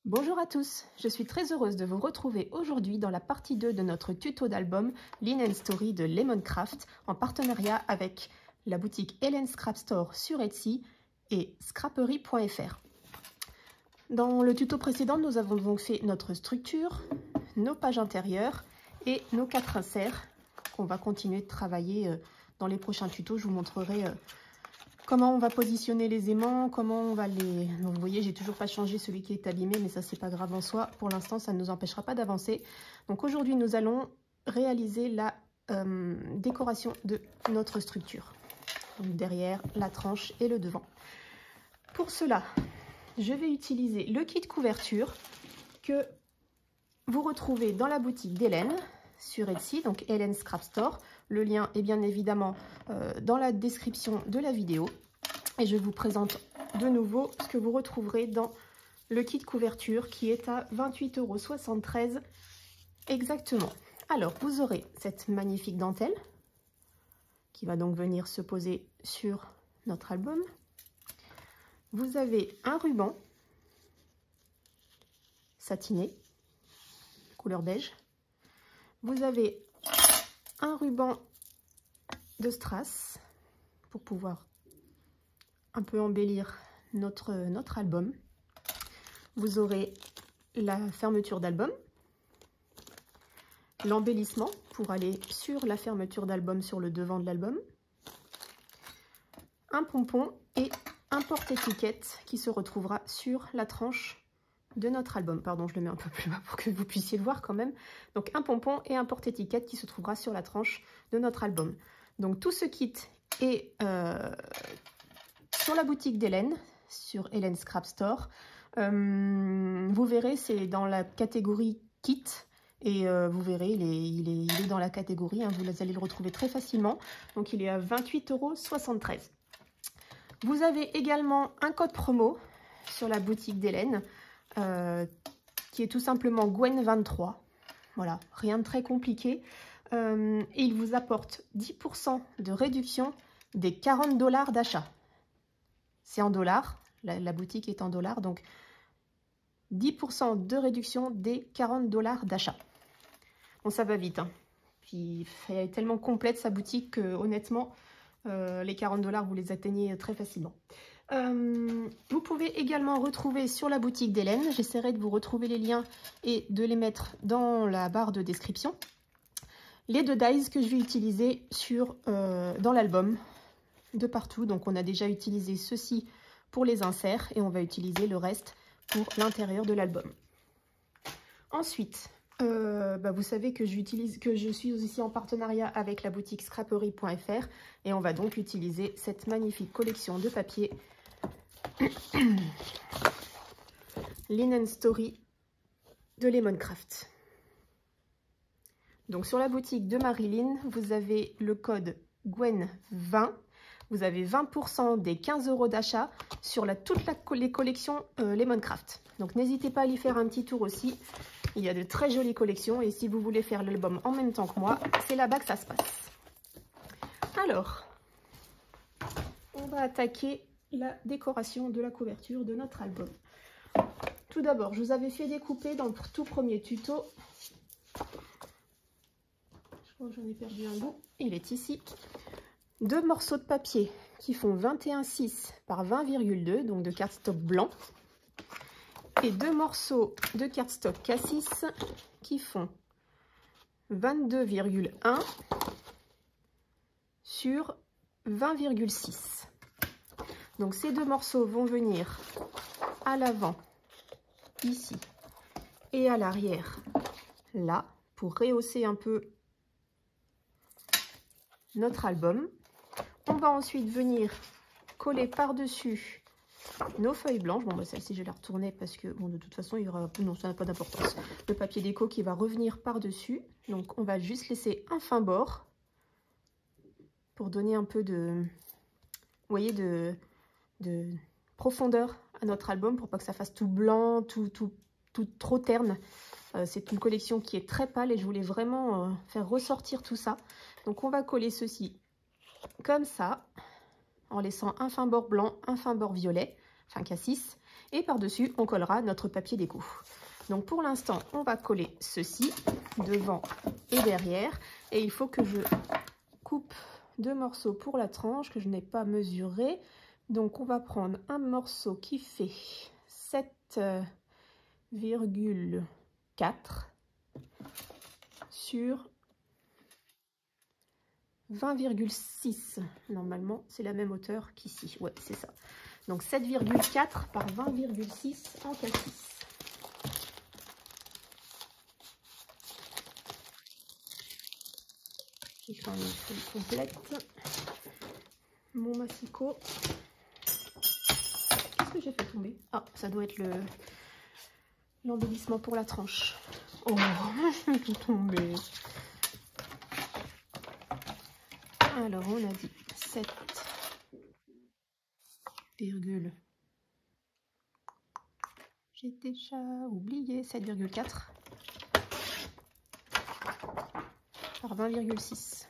Bonjour à tous, je suis très heureuse de vous retrouver aujourd'hui dans la partie 2 de notre tuto d'album Linen Story de Lemoncraft en partenariat avec la boutique Hélène Scrap Store sur Etsy et scraperie.fr. Dans le tuto précédent, nous avons donc fait notre structure, nos pages intérieures et nos 4 inserts qu'on va continuer de travailler dans les prochains tutos. Je vous montrerai comment on va positionner les aimants, comment on va les... Donc, vous voyez, j'ai toujours pas changé celui qui est abîmé, mais ça, c'est pas grave en soi. Pour l'instant, ça ne nous empêchera pas d'avancer. Donc aujourd'hui, nous allons réaliser la décoration de notre structure. Donc, derrière, la tranche et le devant. Pour cela, je vais utiliser le kit couverture que vous retrouvez dans la boutique d'Hélène sur Etsy, donc Hélène Scrap Store. Le lien est bien évidemment dans la description de la vidéo. Et je vous présente de nouveau ce que vous retrouverez dans le kit couverture qui est à 28,73 € exactement. Alors, vous aurez cette magnifique dentelle qui va donc venir se poser sur notre album. Vous avez un ruban satiné, couleur beige. Vous avez un ruban de strass pour pouvoir un peu embellir notre album. Vous aurez la fermeture d'album, l'embellissement pour aller sur la fermeture d'album sur le devant de l'album, un pompon et un porte-étiquette qui se retrouvera sur la tranche de notre album. Pardon, je le mets un peu plus bas pour que vous puissiez le voir quand même. Donc un pompon et un porte-étiquette qui se trouvera sur la tranche de notre album. Donc tout ce kit est sur la boutique d'Hélène, sur Hélène Scrap Store. Vous verrez, c'est dans la catégorie kit. Et vous verrez, il est dans la catégorie, hein, vous allez le retrouver très facilement. Donc il est à 28,73 €. Vous avez également un code promo sur la boutique d'Hélène, qui est tout simplement Gwen23. Voilà, rien de très compliqué. Et il vous apporte 10% de réduction des 40 $ d'achat. C'est en dollars, la boutique est en dollars, donc 10% de réduction des 40 $ d'achat. Bon, ça va vite, hein. Puis elle est tellement complète sa boutique que honnêtement, les 40 $, vous les atteignez très facilement. Vous pouvez également retrouver sur la boutique d'Hélène, j'essaierai de vous retrouver les liens et de les mettre dans la barre de description, les 2 dies que je vais utiliser dans l'album de partout. Donc on a déjà utilisé ceci pour les inserts et on va utiliser le reste pour l'intérieur de l'album. Ensuite, vous savez que je suis aussi en partenariat avec la boutique scraperie.fr et on va donc utiliser cette magnifique collection de papier Linen Story de Lemoncraft. Donc sur la boutique de Marilyn, vous avez le code Gwen20. Vous avez 20% des 15 € d'achat sur toutes les collections Lemoncraft. Donc n'hésitez pas à y faire un petit tour aussi. Il y a de très jolies collections et si vous voulez faire l'album en même temps que moi, c'est là-bas que ça se passe. Alors, on va attaquer la décoration de la couverture de notre album. Tout d'abord, je vous avais fait découper dans le tout premier tuto. Je crois que j'en ai perdu un bout. Il est ici. 2 morceaux de papier qui font 21,6 par 20,2, donc de cardstock blanc. Et 2 morceaux de cardstock Cassis qui font 22,1 sur 20,6. Donc ces 2 morceaux vont venir à l'avant, ici, et à l'arrière, là, pour rehausser un peu notre album. On va ensuite venir coller par-dessus nos feuilles blanches. Bon, celle-ci, je vais la retourner parce que, bon, de toute façon, il y aura... Non, ça n'a pas d'importance. Le papier déco qui va revenir par-dessus. Donc, on va juste laisser un fin bord pour donner un peu de... Vous voyez, de profondeur à notre album pour pas que ça fasse tout blanc, tout trop terne. C'est une collection qui est très pâle et je voulais vraiment faire ressortir tout ça. Donc, on va coller ceci comme ça, en laissant un fin bord blanc, un fin bord violet, enfin cassis, Et par-dessus, on collera notre papier déco. Donc pour l'instant, on va coller ceci devant et derrière. Et il faut que je coupe 2 morceaux pour la tranche que je n'ai pas mesuré. Donc on va prendre un morceau qui fait 7,4 sur 20,6. Normalement, c'est la même hauteur qu'ici. Ouais, c'est ça. Donc 7,4 par 20,6 en cassis. Je vais faire une feuille complète. Mon massicot. Qu'est-ce que j'ai fait tomber? Ah, ça doit être l'embellissement pour la tranche. Oh, je vais tout tomber. Alors, on a dit 7, j'ai déjà oublié, 7,4 par 20,6.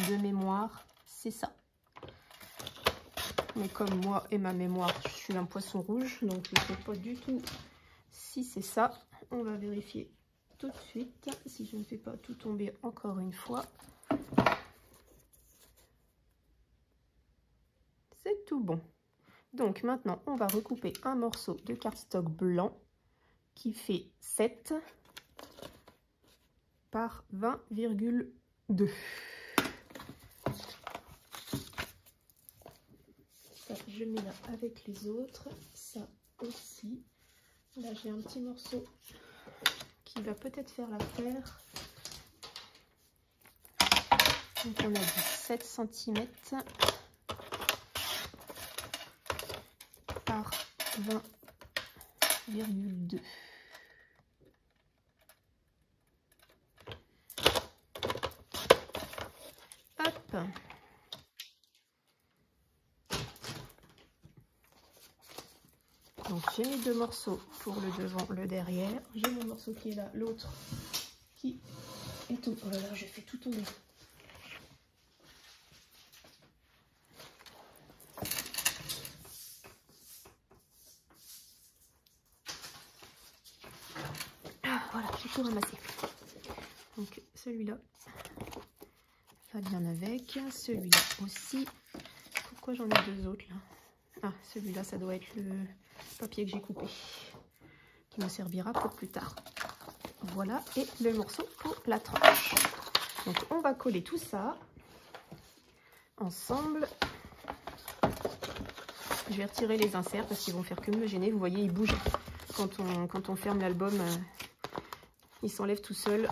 De mémoire, c'est ça. Mais comme moi et ma mémoire, je suis un poisson rouge, donc je ne sais pas du tout si c'est ça. On va vérifier tout de suite si je ne fais pas tout tomber encore une fois. C'est tout bon. Donc maintenant, on va recouper un morceau de cardstock blanc qui fait 7 par 20,2. Ça, je mets là avec les autres. Ça aussi. Là, j'ai un petit morceau qui va peut-être faire l'affaire. Donc, on a dit 7 cm par 20,2. Hop. Donc j'ai mis 2 morceaux pour le devant, le derrière. J'ai mon morceau qui est là, l'autre qui est tout. Oh là là, j'ai fait tout tomber. Ah, voilà, j'ai tout ramassé. Donc celui-là va bien avec, celui-là aussi. Pourquoi j'en ai 2 autres là? Ah, celui-là, ça doit être le papier que j'ai coupé, qui me servira pour plus tard. Voilà, et le morceau pour la tranche. Donc on va coller tout ça ensemble. Je vais retirer les inserts parce qu'ils vont faire que me gêner. Vous voyez, ils bougent. Quand on ferme l'album, ils s'enlèvent tout seuls.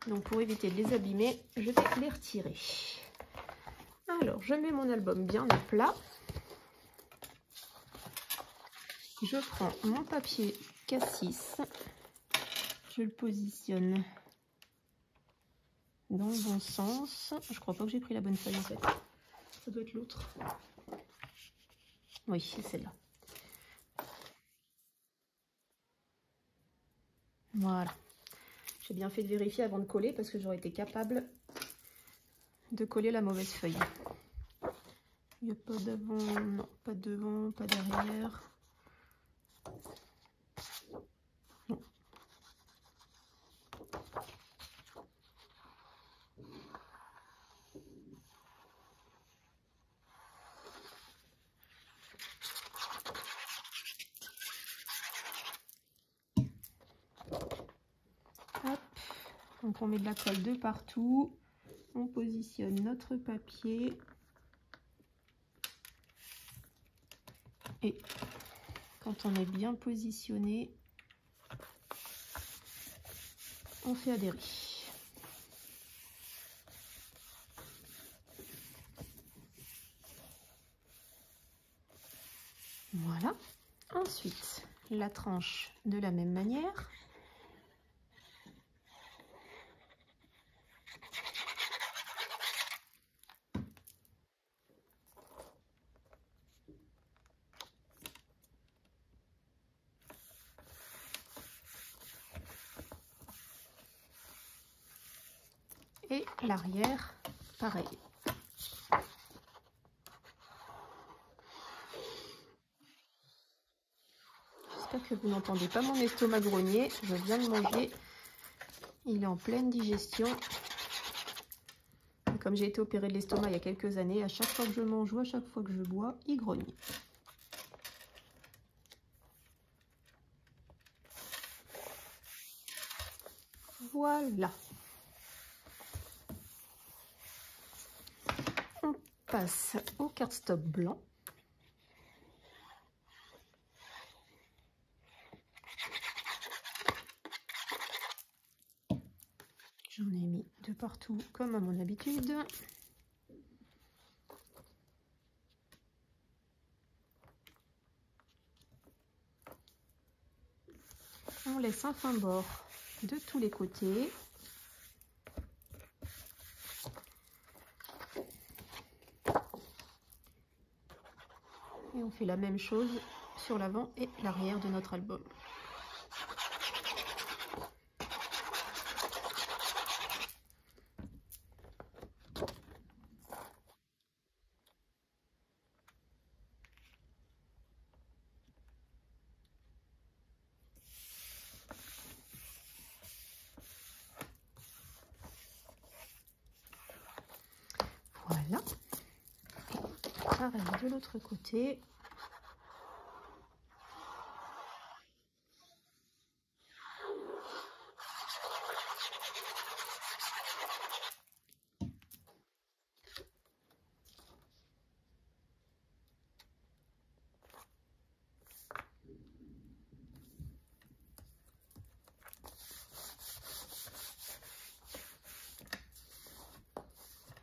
Donc pour éviter de les abîmer, je vais les retirer. Alors, je mets mon album bien à plat. Je prends mon papier cassis. Je le positionne dans le bon sens. Je crois pas que j'ai pris la bonne feuille en fait. Ça doit être l'autre. Oui, c'est celle-là. Voilà. J'ai bien fait de vérifier avant de coller parce que j'aurais été capable de coller la mauvaise feuille. Il n'y a pas d'avant, non, pas devant, pas derrière. Non. Hop. Donc on met de la colle de partout. On positionne notre papier. Et quand on est bien positionné, on fait adhérer. Voilà. Ensuite, la tranche de la même manière. Et l'arrière, pareil. J'espère que vous n'entendez pas mon estomac grogner. Je viens de manger. Il est en pleine digestion. Et comme j'ai été opérée de l'estomac il y a quelques années, à chaque fois que je mange ou à chaque fois que je bois, il grogne. Voilà. On passe au cardstock blanc. J'en ai mis de partout comme à mon habitude. On laisse un fin bord de tous les côtés. Et on fait la même chose sur l'avant et l'arrière de notre album. Voilà. Et pareil de l'autre côté.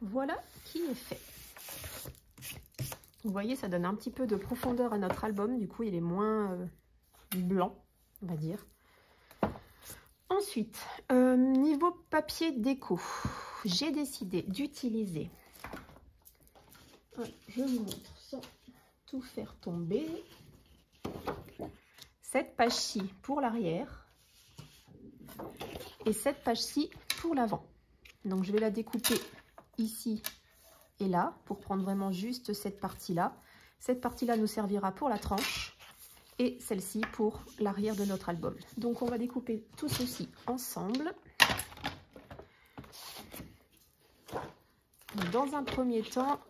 Voilà qui est fait. Vous voyez, ça donne un petit peu de profondeur à notre album. Du coup, il est moins blanc, on va dire. Ensuite, niveau papier déco, j'ai décidé d'utiliser, je vous montre sans tout faire tomber, cette page-ci pour l'arrière et cette page-ci pour l'avant. Donc, je vais la découper ici et là pour prendre vraiment juste cette partie-là. Cette partie-là nous servira pour la tranche et celle-ci pour l'arrière de notre album. Donc, on va découper tout ceci ensemble. Dans un premier temps,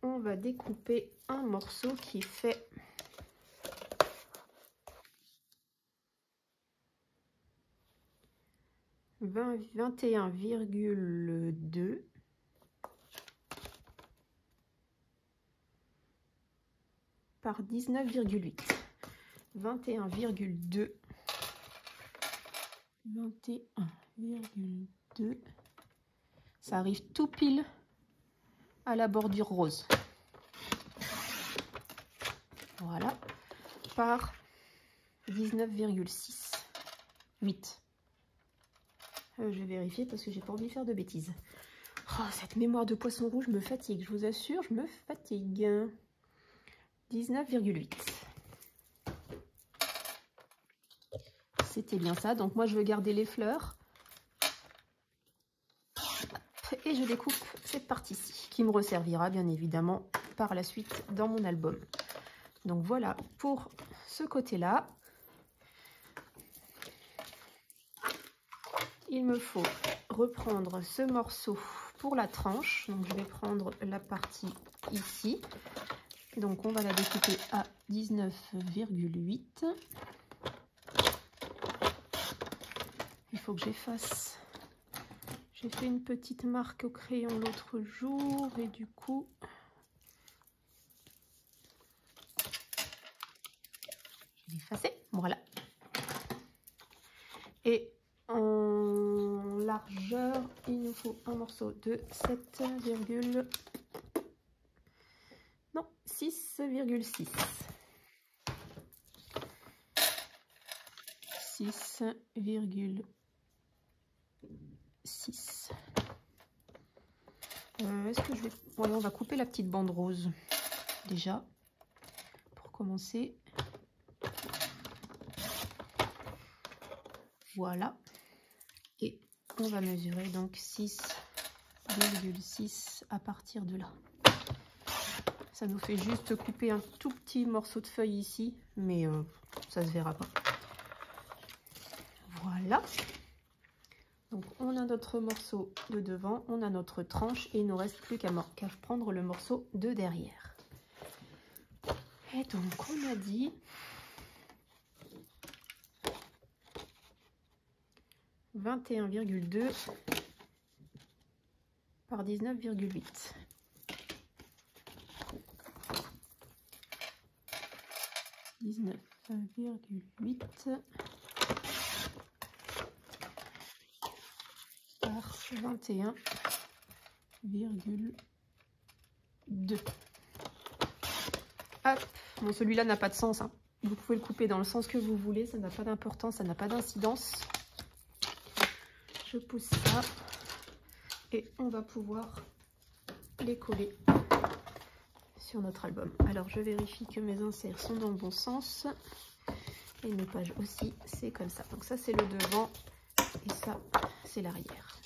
on va découper un morceau qui fait 21,2 par 19,8. 21,2 21,2. Ça arrive tout pile à la bordure rose. Voilà, par 19,6. 8. Je vais vérifier parce que j'ai pas envie de faire de bêtises. Oh, cette mémoire de poisson rouge me fatigue, je vous assure, je me fatigue. 19,8. C'était bien ça. Donc moi, je veux garder les fleurs. Et je découpe cette partie-ci, qui me resservira bien évidemment par la suite dans mon album. Donc voilà pour ce côté-là. Il me faut reprendre ce morceau pour la tranche. Donc je vais prendre la partie ici. Donc on va la découper à 19,8. Il faut que j'efface. J'ai fait une petite marque au crayon l'autre jour et du coup, je vais effacer. Voilà. Et en largeur, il nous faut un morceau de 7,6,6. 6,6. Est-ce que je vais... Ouais, on va couper la petite bande rose déjà pour commencer. Voilà. Et on va mesurer donc 6,6 à partir de là. Ça nous fait juste couper un tout petit morceau de feuille ici, mais ça se verra pas. Voilà. Donc on a notre morceau de devant, on a notre tranche et il ne nous reste plus qu'à prendre le morceau de derrière. Et donc on a dit 21,2 par 19,8. 19,8 par 21,2. Hop, bon, celui-là n'a pas de sens, hein. Vous pouvez le couper dans le sens que vous voulez, ça n'a pas d'importance, ça n'a pas d'incidence. Je pousse ça et on va pouvoir les coller sur notre album. Alors je vérifie que mes inserts sont dans le bon sens et mes pages aussi, c'est comme ça. Donc ça c'est le devant et ça c'est l'arrière.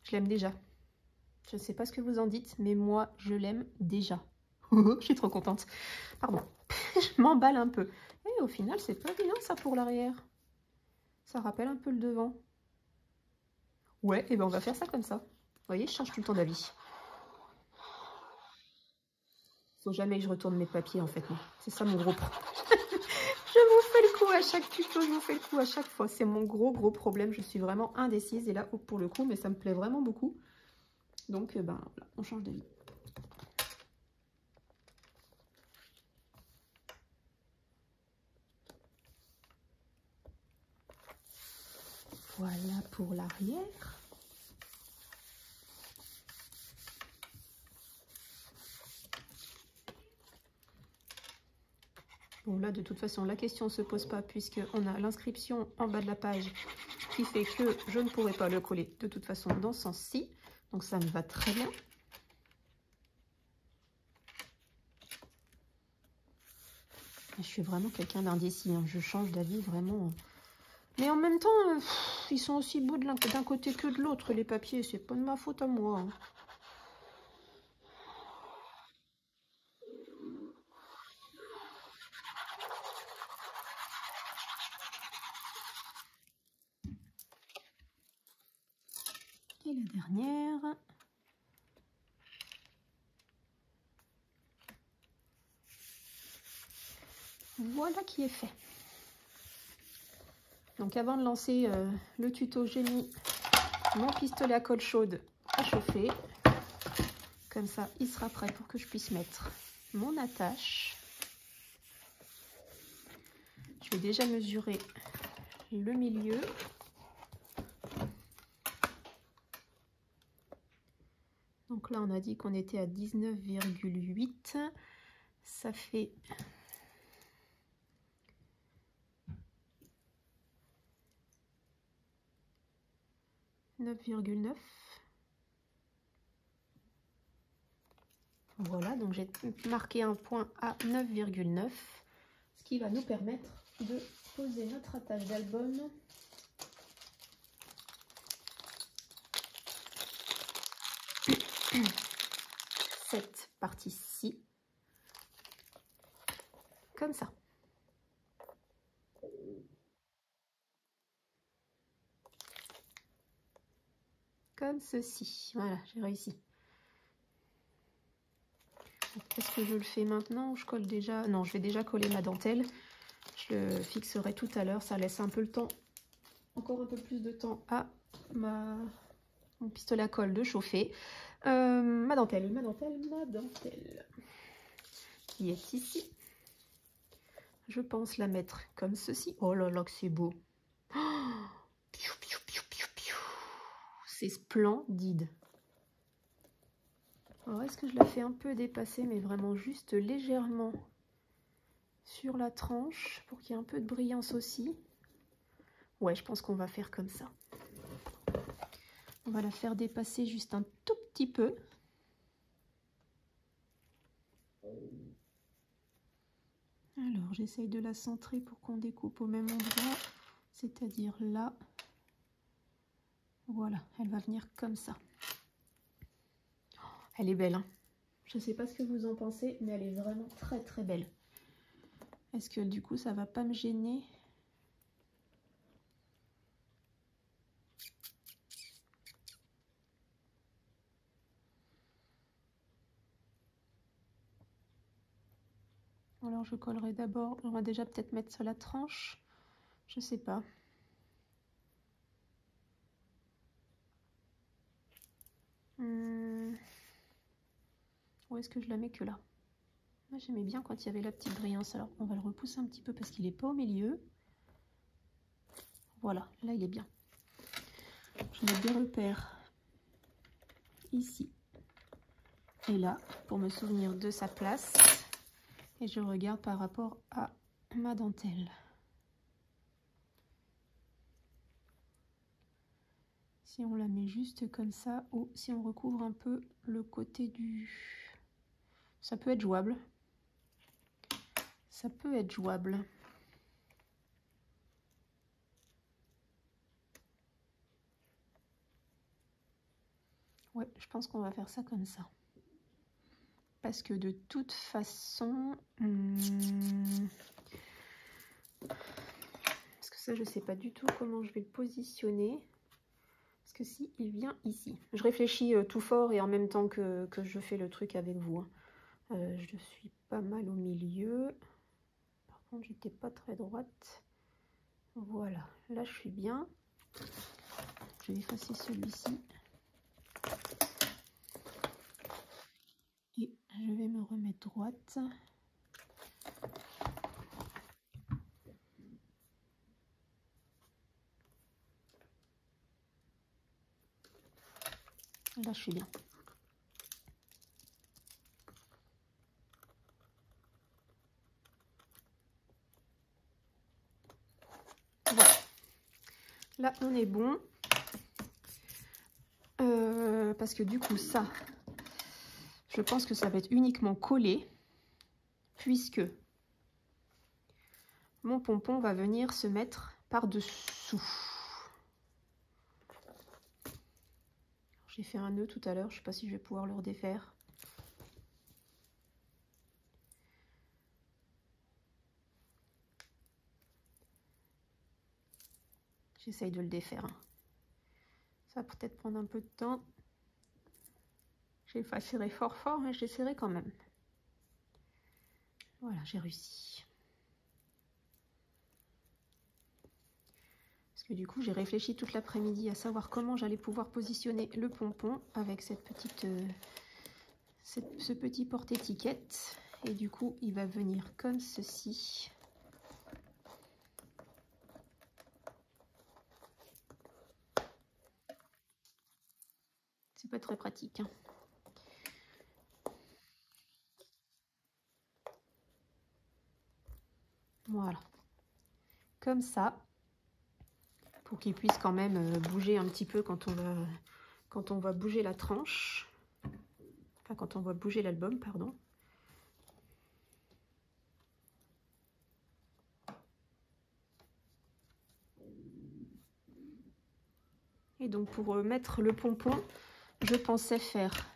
Je l'aime déjà. Je ne sais pas ce que vous en dites, mais moi je l'aime déjà. Je suis trop contente. Pardon, je m'emballe un peu. Et au final, c'est pas vilain ça pour l'arrière. Ça rappelle un peu le devant. Ouais, et ben on va faire ça comme ça. Vous voyez, je change tout le temps d'avis. Faut jamais que je retourne mes papiers en fait. C'est ça mon gros problème. Je vous fais le coup à chaque tuto, je vous fais le coup à chaque fois. C'est mon gros problème. Je suis vraiment indécise. Et là, pour le coup, mais ça me plaît vraiment beaucoup. Donc, ben, voilà, on change d'avis. Voilà pour l'arrière. Bon, là, de toute façon, la question ne se pose pas puisqu'on a l'inscription en bas de la page qui fait que je ne pourrai pas le coller de toute façon dans ce sens-ci. Donc, ça me va très bien. Je suis vraiment quelqu'un d'indécis, hein. Je change d'avis vraiment. Mais en même temps, ils sont aussi beaux d'un côté que de l'autre, les papiers. C'est pas de ma faute à moi, hein. Et la dernière. Voilà qui est fait. Donc avant de lancer le tuto, j'ai mis mon pistolet à colle chaude à chauffer. Comme ça, il sera prêt pour que je puisse mettre mon attache. Je vais déjà mesurer le milieu. Donc là, on a dit qu'on était à 19,8. Ça fait 9,9. Voilà, donc j'ai marqué un point à 9,9, ce qui va nous permettre de poser notre attache d'album cette partie-ci, comme ça. Comme ceci. Voilà, j'ai réussi. Est-ce que je le fais maintenant ou je colle déjà? Non, je vais déjà coller ma dentelle. Je le fixerai tout à l'heure. Ça laisse un peu le temps, encore un peu plus de temps à mon pistolet à colle de chauffer. Ma dentelle, qui est ici. Je pense la mettre comme ceci. Oh là là que c'est beau. C'est splendide. Alors est-ce que je la fais un peu dépasser, mais vraiment juste légèrement sur la tranche pour qu'il y ait un peu de brillance aussi. Ouais, je pense qu'on va faire comme ça. On va la faire dépasser juste un tout petit peu. Alors j'essaye de la centrer pour qu'on découpe au même endroit, c'est-à-dire là. Voilà, elle va venir comme ça. Elle est belle, hein. Je ne sais pas ce que vous en pensez, mais elle est vraiment très très belle. Est-ce que du coup ça va pas me gêner? Alors je collerai d'abord, on va déjà peut-être mettre sur la tranche, je sais pas. Où est-ce que je la mets que là? Moi j'aimais bien quand il y avait la petite brillance, alors on va le repousser un petit peu parce qu'il n'est pas au milieu. Voilà, là il est bien. Je mets des repères ici et là pour me souvenir de sa place. Et je regarde par rapport à ma dentelle. Si on la met juste comme ça ou si on recouvre un peu le côté du... Ça peut être jouable. Ça peut être jouable. Ouais, je pense qu'on va faire ça comme ça. Parce que de toute façon... Parce que ça, je sais pas du tout comment je vais le positionner. Parce que si, il vient ici. Je réfléchis tout fort et en même temps que je fais le truc avec vous. Hein. Je suis pas mal au milieu. Par contre, j'étais pas très droite. Voilà, là je suis bien. Je vais effacer celui-ci. Et je vais me remettre droite. Là je suis bien. Voilà. Là on est bon. Parce que du coup ça, je pense que ça va être uniquement collé. Puisque mon pompon va venir se mettre par-dessous. J'ai fait un nœud tout à l'heure, je ne sais pas si je vais pouvoir le redéfaire. J'essaye de le défaire. Ça va peut-être prendre un peu de temps. J'ai pas serré fort fort, mais j'ai serré quand même. Voilà, j'ai réussi. Parce que du coup, j'ai réfléchi toute l'après-midi à savoir comment j'allais pouvoir positionner le pompon avec cette petite, ce petit porte-étiquette. Et du coup, il va venir comme ceci. C'est pas très pratique. Hein. Voilà. Comme ça. Pour qu'il puisse quand même bouger un petit peu quand on va bouger la tranche. Enfin, quand on va bouger l'album, pardon. Et donc pour mettre le pompon, je pensais faire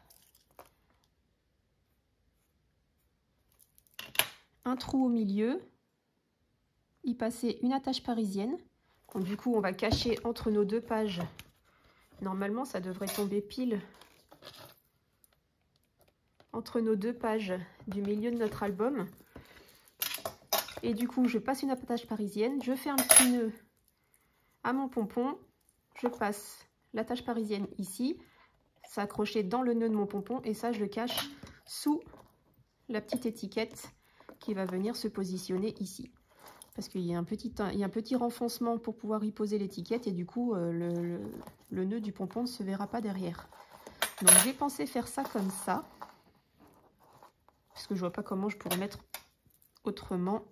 un trou au milieu, y passer une attache parisienne. Donc, du coup, on va cacher entre nos deux pages. Normalement, ça devrait tomber pile entre nos deux pages du milieu de notre album. Et du coup, je passe une attache parisienne, je fais un petit nœud à mon pompon, je passe l'attache parisienne ici, ça accroché dans le nœud de mon pompon et ça, je le cache sous la petite étiquette qui va venir se positionner ici. Parce qu'il y a un petit renfoncement pour pouvoir y poser l'étiquette et du coup, le nœud du pompon ne se verra pas derrière. Donc, j'ai pensé faire ça comme ça. Parce que je vois pas comment je pourrais mettre autrement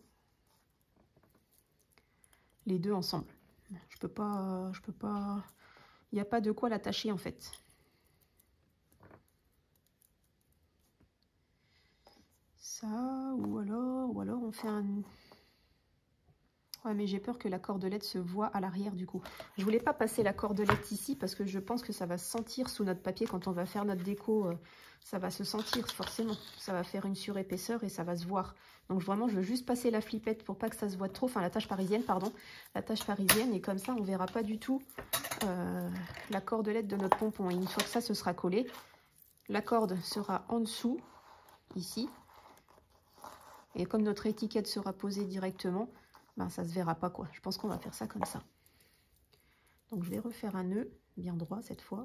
les deux ensemble. Je peux pas, il n'y a pas de quoi l'attacher en fait. Ça, ou alors on fait un... Ouais, mais j'ai peur que la cordelette se voie à l'arrière du coup. Je voulais pas passer la cordelette ici parce que je pense que ça va se sentir sous notre papier quand on va faire notre déco. Ça va se sentir forcément. Ça va faire une surépaisseur et ça va se voir. Donc vraiment, je veux juste passer la flippette pour pas que ça se voie trop. Enfin, la tâche parisienne, pardon. La tâche parisienne, et comme ça, on verra pas du tout la cordelette de notre pompon. Et une fois que ça se sera collé, la corde sera en dessous, ici. Et comme notre étiquette sera posée directement, ben, ça se verra pas quoi. Je pense qu'on va faire ça comme ça. Donc je vais refaire un nœud bien droit cette fois.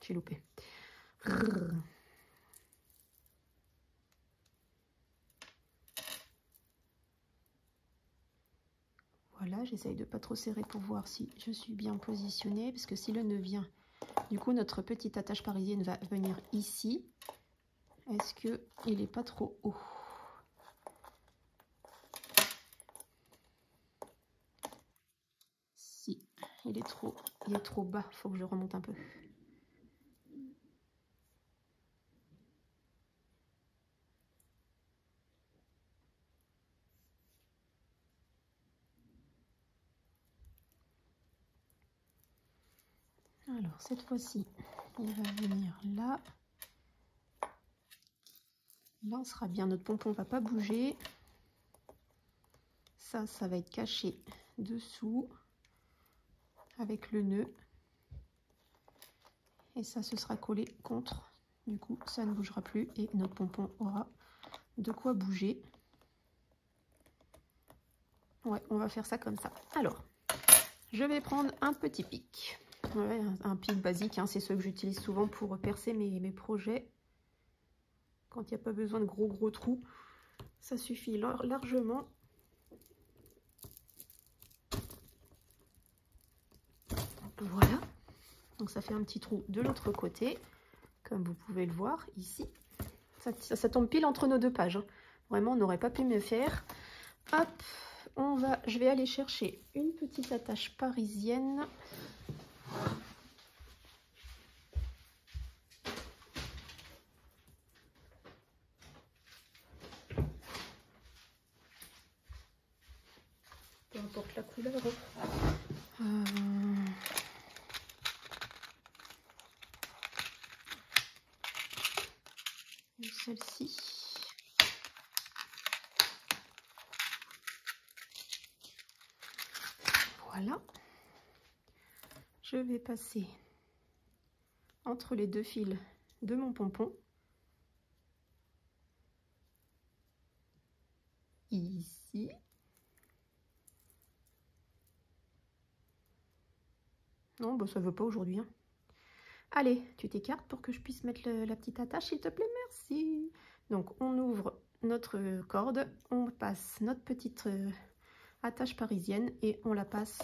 J'ai loupé. Voilà, j'essaye de pas trop serrer pour voir si je suis bien positionnée, parce que si le nœud vient, du coup notre petite attache parisienne va venir ici. Est-ce que il est pas trop haut? Si, il est trop bas, faut que je remonte un peu. Alors cette fois-ci, il va venir là. Là, on sera bien, notre pompon va pas bouger. Ça va être caché dessous avec le nœud. Et ça, ce sera collé contre. Du coup, ça ne bougera plus et notre pompon aura de quoi bouger. Ouais, on va faire ça comme ça. Alors, je vais prendre un petit pic. Ouais, un pic basique, hein, c'est ce que j'utilise souvent pour percer mes projets. Quand il n'y a pas besoin de gros trous, ça suffit largement. Voilà. Donc ça fait un petit trou de l'autre côté, comme vous pouvez le voir ici. Ça tombe pile entre nos deux pages. Hein. Vraiment, on n'aurait pas pu mieux faire. Hop, je vais aller chercher une petite attache parisienne. Peu importe la couleur. Celle-ci. Voilà. Je vais passer entre les deux fils de mon pompon. Ici. Non, bah ça veut pas aujourd'hui. Hein. Allez, tu t'écartes pour que je puisse mettre la petite attache, s'il te plaît, merci. Donc, on ouvre notre corde, on passe notre petite attache parisienne et on la passe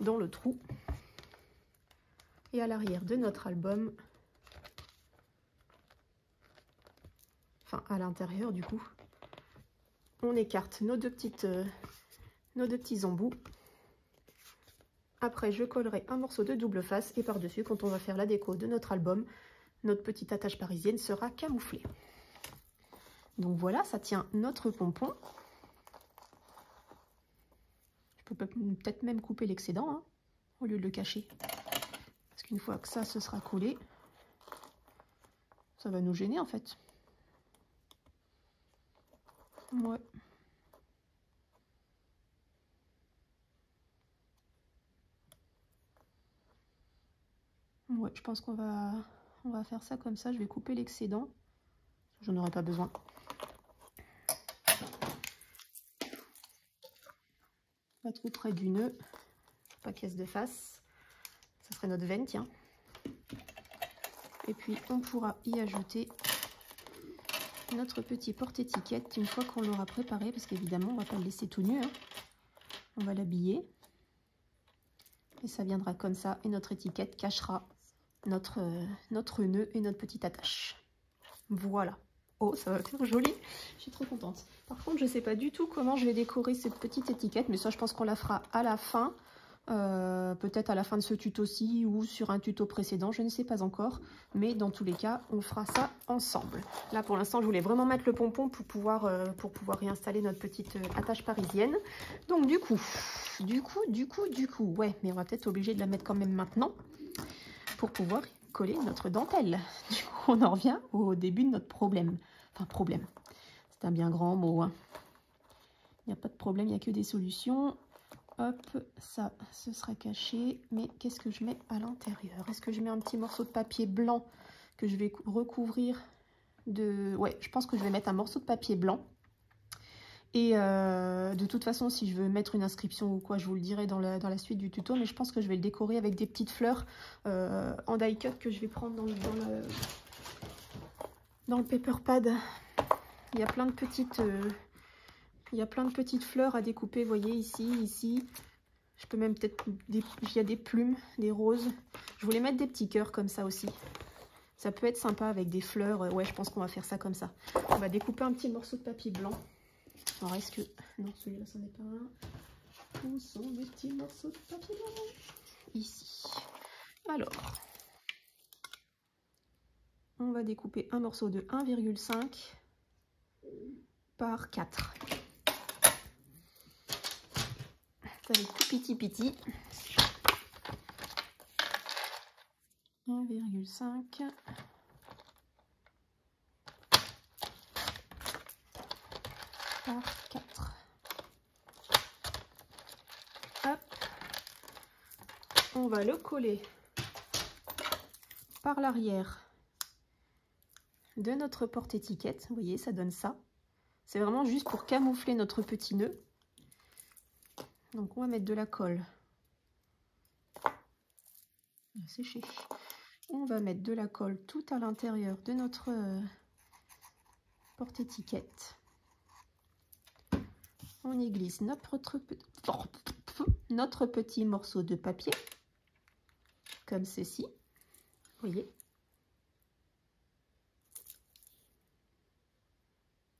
dans le trou. Et à l'arrière de notre album, enfin à l'intérieur du coup, on écarte nos deux petits embouts. Après, je collerai un morceau de double face et par-dessus, quand on va faire la déco de notre album, notre petite attache parisienne sera camouflée. Donc voilà, ça tient notre pompon. Je peux peut-être même couper l'excédent, hein, au lieu de le cacher. Parce qu'une fois que ça se sera collé, ça va nous gêner en fait. Ouais. Ouais, je pense qu'on va faire ça comme ça. Je vais couper l'excédent. J'en aurai pas besoin. Pas trop près du nœud. Pas caisse de face. Ça serait notre veine, tiens. Et puis, on pourra y ajouter notre petit porte-étiquette une fois qu'on l'aura préparé. Parce qu'évidemment, on va pas le laisser tout nu. Hein. On va l'habiller. Et ça viendra comme ça. Et notre étiquette cachera notre nœud et notre petite attache. Voilà. Oh, ça va faire joli. Je suis trop contente. Par contre, je ne sais pas du tout comment je vais décorer cette petite étiquette, mais ça, je pense qu'on la fera à la fin. Peut-être à la fin de ce tuto-ci ou sur un tuto précédent, je ne sais pas encore. Mais dans tous les cas, on fera ça ensemble. Là, pour l'instant, je voulais vraiment mettre le pompon pour pouvoir réinstaller notre petite attache parisienne. Donc, du coup, ouais, mais on va peut-être obligé de la mettre quand même maintenant pour pouvoir coller notre dentelle. Du coup, on en revient au début de notre problème. Enfin, problème. C'est un bien grand mot. Hein. Il n'y a pas de problème, il n'y a que des solutions. Hop, ça, ce sera caché. Mais qu'est-ce que je mets à l'intérieur? Est-ce que je mets un petit morceau de papier blanc que je vais recouvrir de... Ouais, je pense que je vais mettre un morceau de papier blanc. Et de toute façon, si je veux mettre une inscription ou quoi, je vous le dirai dans la suite du tuto. Mais je pense que je vais le décorer avec des petites fleurs en die cut que je vais prendre dans le paper pad. Il y a plein de petites... il y a plein de petites fleurs à découper, vous voyez, ici. Je peux même peut-être... Il y a des plumes, des roses. Je voulais mettre des petits cœurs comme ça aussi. Ça peut être sympa avec des fleurs. Ouais, je pense qu'on va faire ça comme ça. On va découper un petit morceau de papier blanc. Alors, est-ce que... Non, celui-là, c'en est pas un. Où sont les petits morceaux de papier blanc? Ici. Alors, on va découper un morceau de 1,5 par 4. Ça va être tout petit. 1,5 par 4. Hop. On va le coller par l'arrière de notre porte-étiquette. Vous voyez, ça donne ça. C'est vraiment juste pour camoufler notre petit nœud. Donc on va mettre de la colle. Sécher. On va mettre de la colle tout à l'intérieur de notre porte-étiquette. On y glisse notre petit morceau de papier, comme ceci. Vous voyez.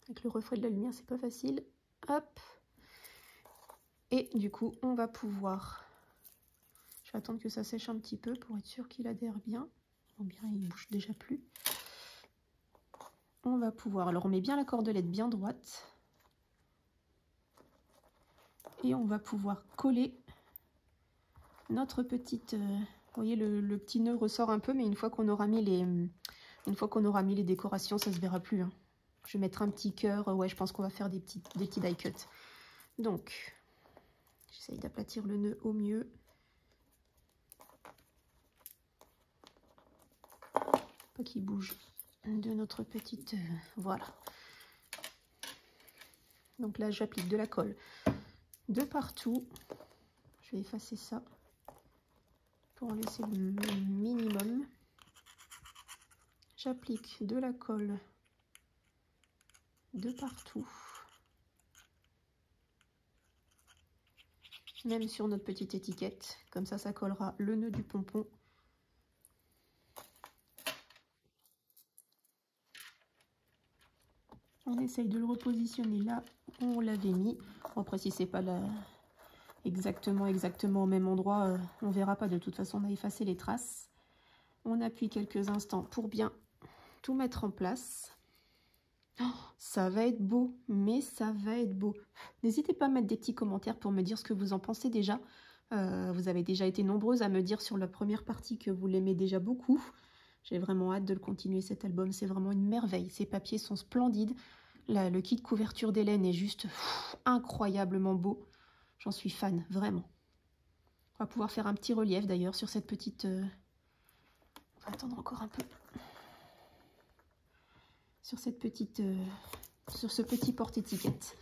Avec le reflet de la lumière, c'est pas facile. Hop. Et du coup, on va pouvoir... Je vais attendre que ça sèche un petit peu pour être sûr qu'il adhère bien. Bon, bien, il bouge déjà plus. On va pouvoir... Alors, on met bien la cordelette bien droite. Et on va pouvoir coller notre petite... vous voyez, le petit nœud ressort un peu, mais une fois qu'on aura mis les décorations, ça se verra plus. Hein. Je vais mettre un petit cœur. Ouais, je pense qu'on va faire des petits die cut. Donc, j'essaye d'aplatir le nœud au mieux. Pas qu'il bouge de notre petite... voilà. Donc là, j'applique de la colle de partout. Je vais effacer ça pour en laisser le minimum. J'applique de la colle de partout. Même sur notre petite étiquette. Comme ça, ça collera le nœud du pompon. On essaye de le repositionner là où on l'avait mis. Après, si c'est pas exactement au même endroit, on verra pas. De toute façon, on a effacé les traces. On appuie quelques instants pour bien tout mettre en place. Oh, ça va être beau, mais ça va être beau. N'hésitez pas à mettre des petits commentaires pour me dire ce que vous en pensez déjà. Vous avez déjà été nombreuses à me dire sur la première partie que vous l'aimez déjà beaucoup. J'ai vraiment hâte de le continuer cet album, c'est vraiment une merveille. Ces papiers sont splendides. Le kit couverture d'Hélène est juste incroyablement beau. J'en suis fan, vraiment. On va pouvoir faire un petit relief d'ailleurs sur cette petite... On va attendre encore un peu. Sur cette petite... sur ce petit porte-étiquette.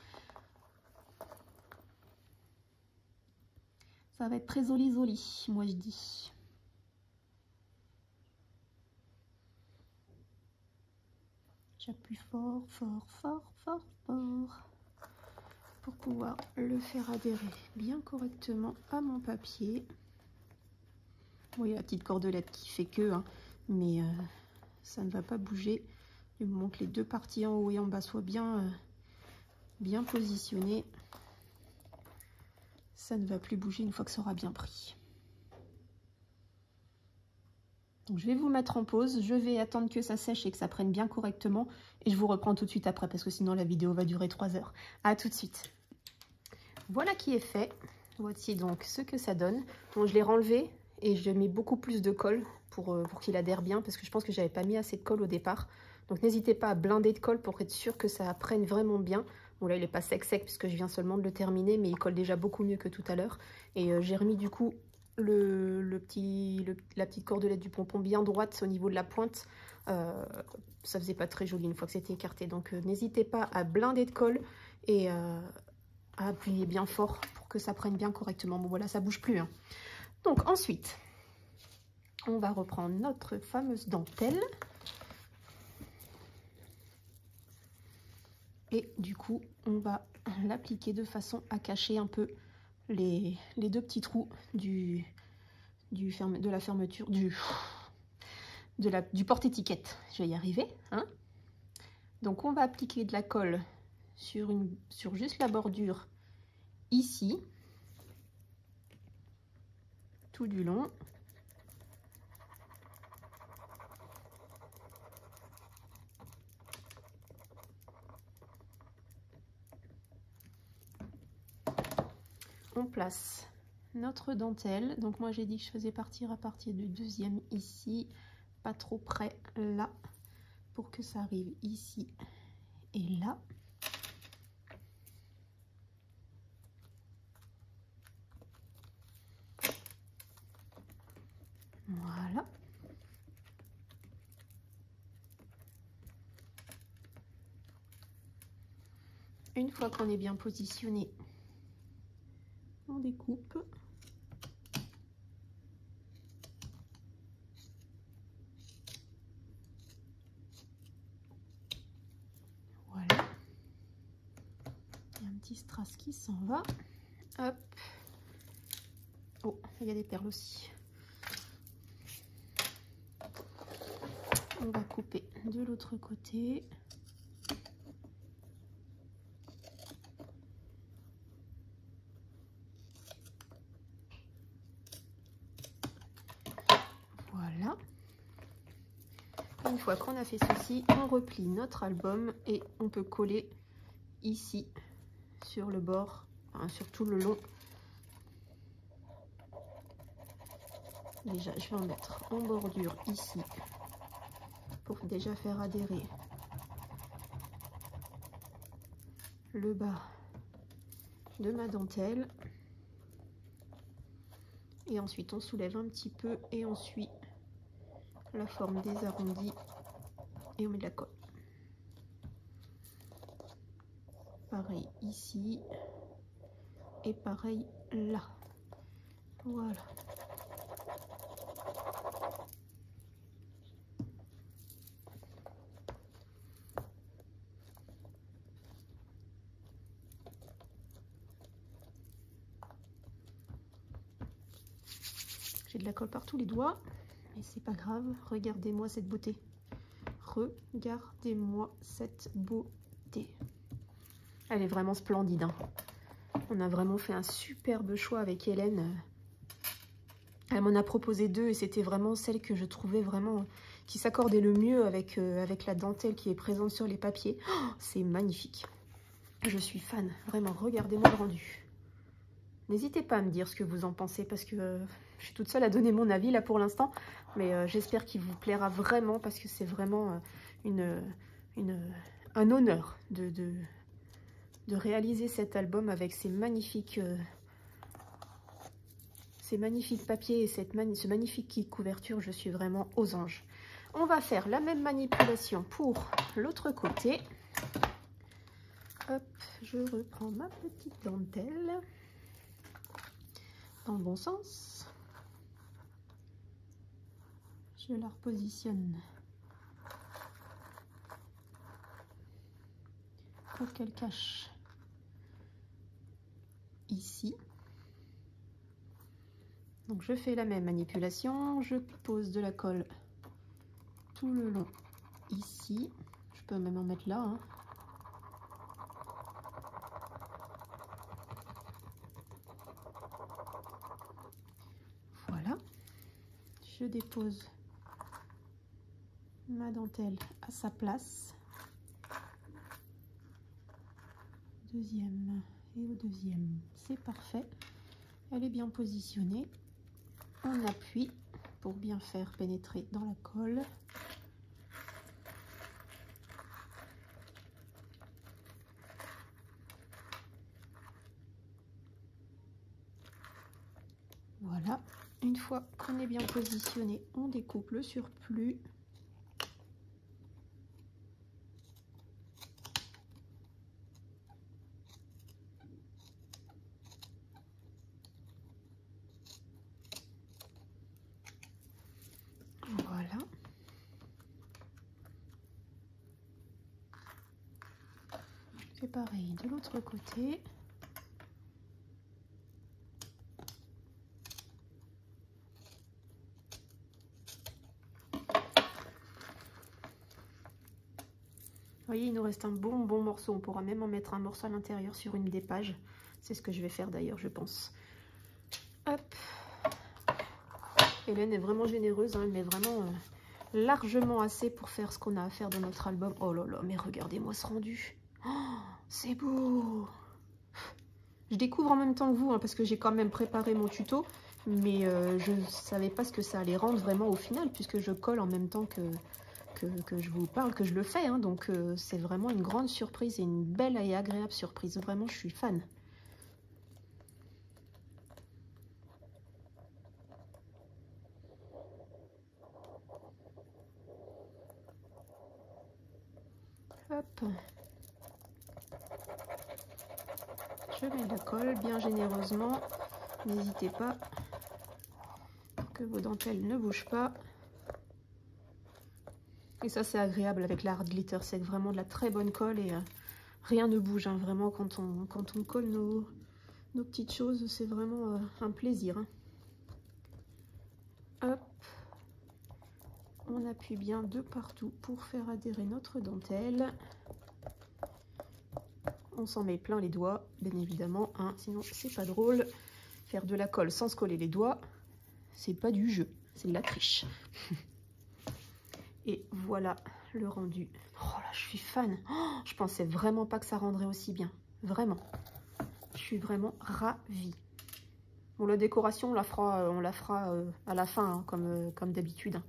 Ça va être très joli, moi je dis. J'appuie fort pour pouvoir le faire adhérer bien correctement à mon papier. Bon, il y a la petite cordelette qui fait que, hein, mais ça ne va pas bouger. Du moment que les deux parties en haut et en bas soient bien, bien positionnées, ça ne va plus bouger une fois que ça aura bien pris. Donc, je vais vous mettre en pause, je vais attendre que ça sèche et que ça prenne bien correctement et je vous reprends tout de suite après parce que sinon la vidéo va durer 3 heures. À tout de suite. Voilà qui est fait. Voici donc ce que ça donne. Donc, je l'ai renlevé et je mets beaucoup plus de colle pour qu'il adhère bien parce que je pense que j'avais pas mis assez de colle au départ. Donc n'hésitez pas à blinder de colle pour être sûr que ça prenne vraiment bien. Bon là il n'est pas sec puisque je viens seulement de le terminer, mais il colle déjà beaucoup mieux que tout à l'heure. Et j'ai remis du coup la petite cordelette du pompon bien droite au niveau de la pointe. Ça faisait pas très joli une fois que c'était écarté. Donc n'hésitez pas à blinder de colle et à appuyer bien fort pour que ça prenne bien correctement. Bon voilà, ça bouge plus, hein. Donc ensuite, on va reprendre notre fameuse dentelle. Et du coup, on va l'appliquer de façon à cacher un peu les deux petits trous du porte-étiquette. Je vais y arriver, hein. Donc on va appliquer de la colle sur juste la bordure ici, tout du long. On place notre dentelle. Donc moi j'ai dit que je faisais partir à partir du deuxième ici, pas trop près là, pour que ça arrive ici et là. Voilà. Une fois qu'on est bien positionné, on découpe. Voilà. Il y a un petit strass qui s'en va. Hop. Oh, il y a des perles aussi. On va couper de l'autre côté. Voilà. Une fois qu'on a fait ceci, on replie notre album et on peut coller ici sur le bord, enfin, sur tout le long. Déjà, je vais en mettre en bordure ici pour déjà faire adhérer le bas de ma dentelle. Et ensuite, on soulève un petit peu et on suit la forme des arrondis et on met de la colle. Pareil ici et pareil là. Voilà. J'ai de la colle par tous les doigts, mais c'est pas grave. Regardez-moi cette beauté. Regardez-moi cette beauté. Elle est vraiment splendide, hein. On a vraiment fait un superbe choix avec Hélène. Elle m'en a proposé 2 et c'était vraiment celle que je trouvais vraiment qui s'accordait le mieux avec la dentelle qui est présente sur les papiers. Oh, c'est magnifique. Je suis fan. Vraiment, regardez-moi le rendu. N'hésitez pas à me dire ce que vous en pensez parce que je suis toute seule à donner mon avis là pour l'instant. Mais j'espère qu'il vous plaira vraiment parce que c'est vraiment un honneur de réaliser cet album avec ces magnifiques papiers et ce magnifique kit couverture. Je suis vraiment aux anges. On va faire la même manipulation pour l'autre côté. Hop, je reprends ma petite dentelle dans le bon sens. Je la repositionne pour qu'elle cache ici. Donc je fais la même manipulation, je pose de la colle tout le long ici. peux même en mettre là, hein. Voilà. Je dépose ma dentelle à sa place. Deuxième et au deuxième, c'est parfait. Elle est bien positionnée. On appuie pour bien faire pénétrer dans la colle. Voilà, une fois qu'on est bien positionné, on découpe le surplus. Voilà. Je fais pareil de l'autre côté. Vous voyez, il nous reste un bon morceau. On pourra même en mettre un morceau à l'intérieur sur une des pages. C'est ce que je vais faire d'ailleurs, je pense. Hop. Hélène est vraiment généreuse, hein, elle met vraiment largement assez pour faire ce qu'on a à faire dans notre album. Oh là là, mais regardez-moi ce rendu. Oh, c'est beau. Je découvre en même temps que vous, hein, parce que j'ai quand même préparé mon tuto. Mais je ne savais pas ce que ça allait rendre vraiment au final, puisque je colle en même temps que je vous parle, que je le fais, hein, donc c'est vraiment une grande surprise et une belle et agréable surprise. Vraiment, je suis fan. Hop. Je mets la colle bien généreusement. N'hésitez pas que vos dentelles ne bougent pas. Et ça, c'est agréable avec la Art Glitter. C'est vraiment de la très bonne colle et rien ne bouge. Hein. Vraiment, quand on colle nos petites choses, c'est vraiment un plaisir. Hein. Hop. On appuie bien de partout pour faire adhérer notre dentelle. On s'en met plein les doigts, bien évidemment. Hein, sinon, c'est pas drôle. Faire de la colle sans se coller les doigts, c'est pas du jeu. C'est de la triche. Et voilà le rendu. Oh là, je suis fan. Oh, je pensais vraiment pas que ça rendrait aussi bien. Vraiment. Je suis vraiment ravie. Bon, la décoration, on la fera à la fin, hein, comme d'habitude. Hein.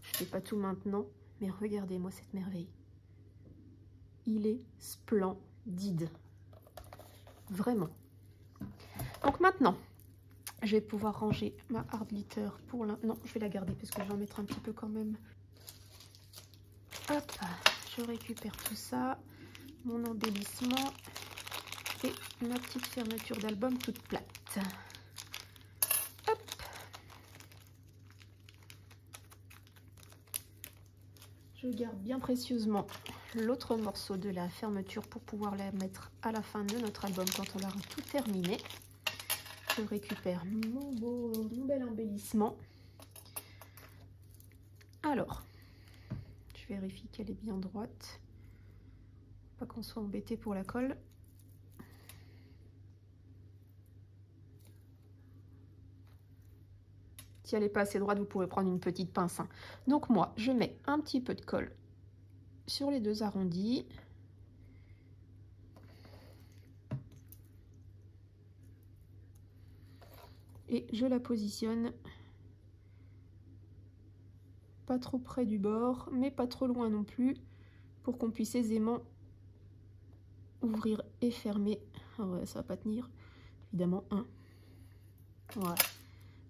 Je fais pas tout maintenant, mais regardez-moi cette merveille. Il est splendide. Vraiment. Donc maintenant, je vais pouvoir ranger ma Art Glitter pour la... Non, je vais la garder parce que je vais en mettre un petit peu quand même. Hop, je récupère tout ça, mon embellissement et ma petite fermeture d'album toute plate. Hop. Je garde bien précieusement l'autre morceau de la fermeture pour pouvoir la mettre à la fin de notre album quand on aura tout terminé. Je récupère mon bel embellissement. Alors, je vérifie qu'elle est bien droite. Pas qu'on soit embêté pour la colle. Si elle n'est pas assez droite, vous pourrez prendre une petite pince. Hein. Donc moi, je mets un petit peu de colle sur les deux arrondis. Et je la positionne pas trop près du bord, mais pas trop loin non plus, pour qu'on puisse aisément ouvrir et fermer. Ah ouais, ça va pas tenir, évidemment. Hein. Voilà.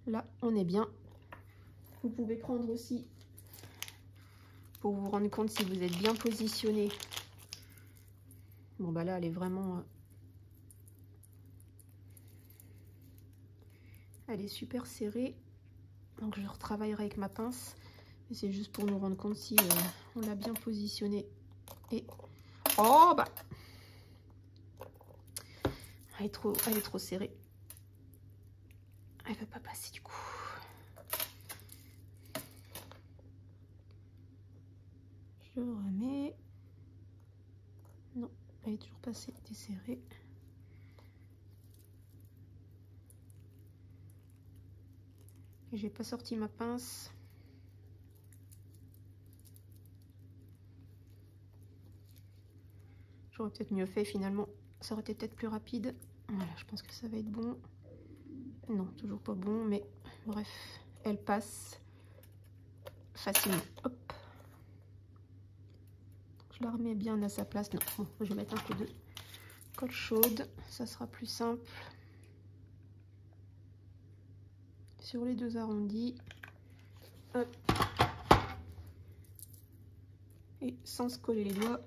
Là, on est bien. Vous pouvez prendre aussi, pour vous rendre compte si vous êtes bien positionné. Bon, bah là, elle est vraiment... Elle est super serrée. Donc, je retravaillerai avec ma pince. Et c'est juste pour nous rendre compte si on l'a bien positionné. Et... Oh, bah elle est trop serrée. Elle ne va pas passer du coup. Je remets. est toujours pas assez desserré. Et j'ai pas sorti ma pince. J'aurais peut-être mieux fait finalement. Ça aurait été peut-être plus rapide. Voilà, je pense que ça va être bon. Non, toujours pas bon, mais bref, elle passe facilement. Hop. Je la remets bien à sa place. Non, bon, je vais mettre un peu de colle chaude, ça sera plus simple. Sur les deux arrondis. Hop. Et sans se coller les doigts,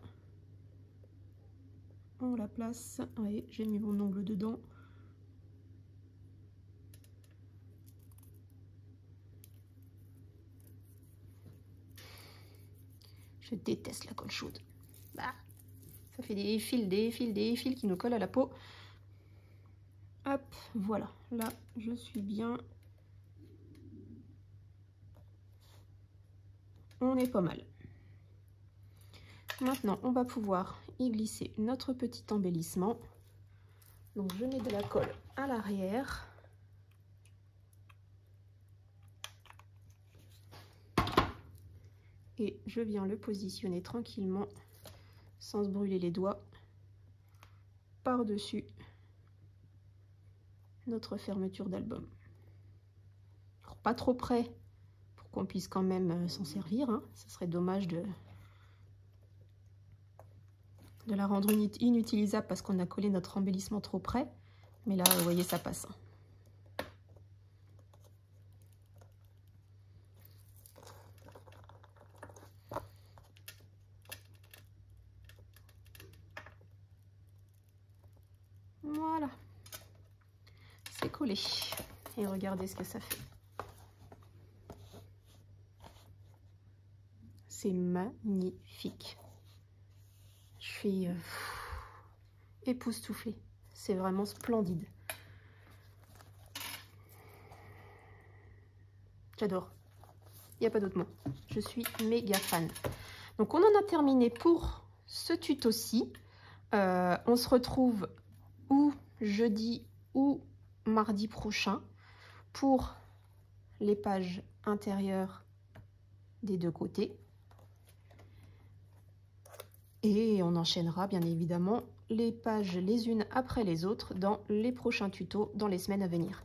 on la place. Allez, j'ai mis mon ongle dedans. Je déteste la colle chaude. Bah, ça fait des fils qui nous collent à la peau. Hop, voilà. Là, je suis bien. On est pas mal. Maintenant, on va pouvoir y glisser notre petit embellissement. Donc, je mets de la colle à l'arrière. Et je viens le positionner tranquillement, sans se brûler les doigts, par-dessus notre fermeture d'album. Pas trop près, pour qu'on puisse quand même s'en servir. Hein. Ce serait dommage de la rendre inutilisable parce qu'on a collé notre embellissement trop près. Mais là, vous voyez, ça passe. Voilà, c'est collé. Et regardez ce que ça fait. C'est magnifique. Je suis époustouflée. C'est vraiment splendide. J'adore. Il n'y a pas d'autre mot. Je suis méga fan. Donc, on en a terminé pour ce tuto-ci. On se retrouve ou jeudi ou mardi prochain pour les pages intérieures des deux côtés. Et on enchaînera bien évidemment les pages les unes après les autres dans les prochains tutos dans les semaines à venir.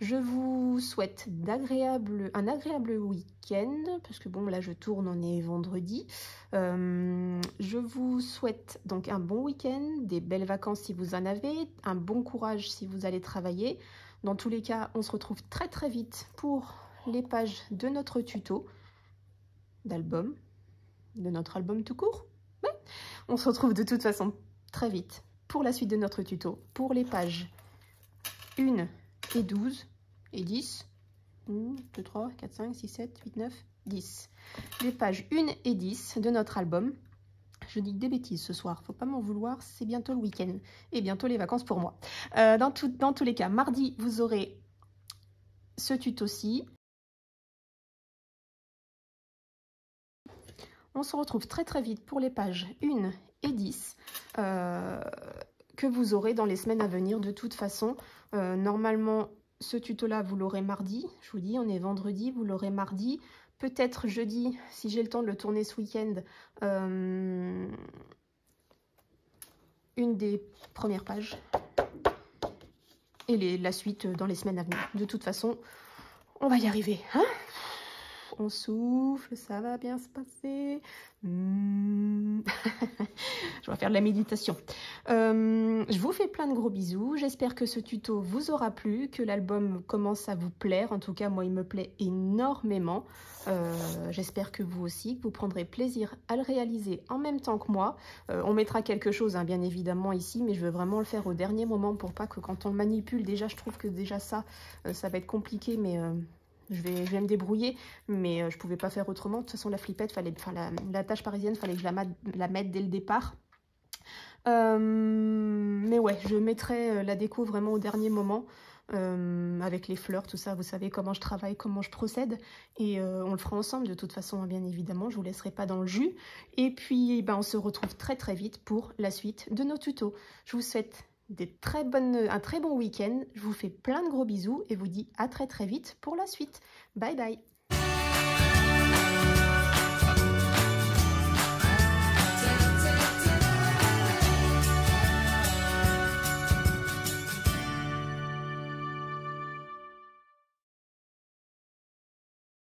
Je vous souhaite un agréable week-end, parce que bon là je tourne, on est vendredi. Je vous souhaite donc un bon week-end, des belles vacances si vous en avez, un bon courage si vous allez travailler. Dans tous les cas, on se retrouve très très vite pour les pages de notre tuto d'album, de notre album tout court. Ouais. On se retrouve de toute façon très vite pour la suite de notre tuto, pour les pages 1 et 12 et 10. 1, 2, 3, 4, 5, 6, 7, 8, 9, 10. Les pages 1 et 10 de notre album. Je dis des bêtises ce soir, faut pas m'en vouloir, c'est bientôt le week-end et bientôt les vacances pour moi. Dans tous les cas, mardi, vous aurez ce tuto-ci. On se retrouve très très vite pour les pages 1 et 10 que vous aurez dans les semaines à venir de toute façon. Normalement, ce tuto-là, vous l'aurez mardi. Je vous dis, on est vendredi, vous l'aurez mardi. Peut-être jeudi, si j'ai le temps de le tourner ce week-end, une des premières pages. Et la suite dans les semaines à venir. De toute façon, on va y arriver. Hein? On souffle, ça va bien se passer. Je vais faire de la méditation. Je vous fais plein de gros bisous. J'espère que ce tuto vous aura plu, que l'album commence à vous plaire. En tout cas, moi, il me plaît énormément. J'espère que vous aussi, que vous prendrez plaisir à le réaliser en même temps que moi. On mettra quelque chose, hein, bien évidemment, ici, mais je veux vraiment le faire au dernier moment pour pas que quand on le manipule, déjà, je trouve que déjà ça va être compliqué, mais... Je vais me débrouiller, mais je pouvais pas faire autrement. De toute façon, la flippette, la tâche parisienne, fallait que je la mette dès le départ. Mais ouais, je mettrai la déco vraiment au dernier moment. avec les fleurs, tout ça. Vous savez comment je travaille, comment je procède. Et on le fera ensemble de toute façon, hein, bien évidemment. Je vous laisserai pas dans le jus. Et puis, on se retrouve très très vite pour la suite de nos tutos. Je vous souhaite un très bon week-end. Je vous fais plein de gros bisous et vous dis à très très vite pour la suite. Bye bye!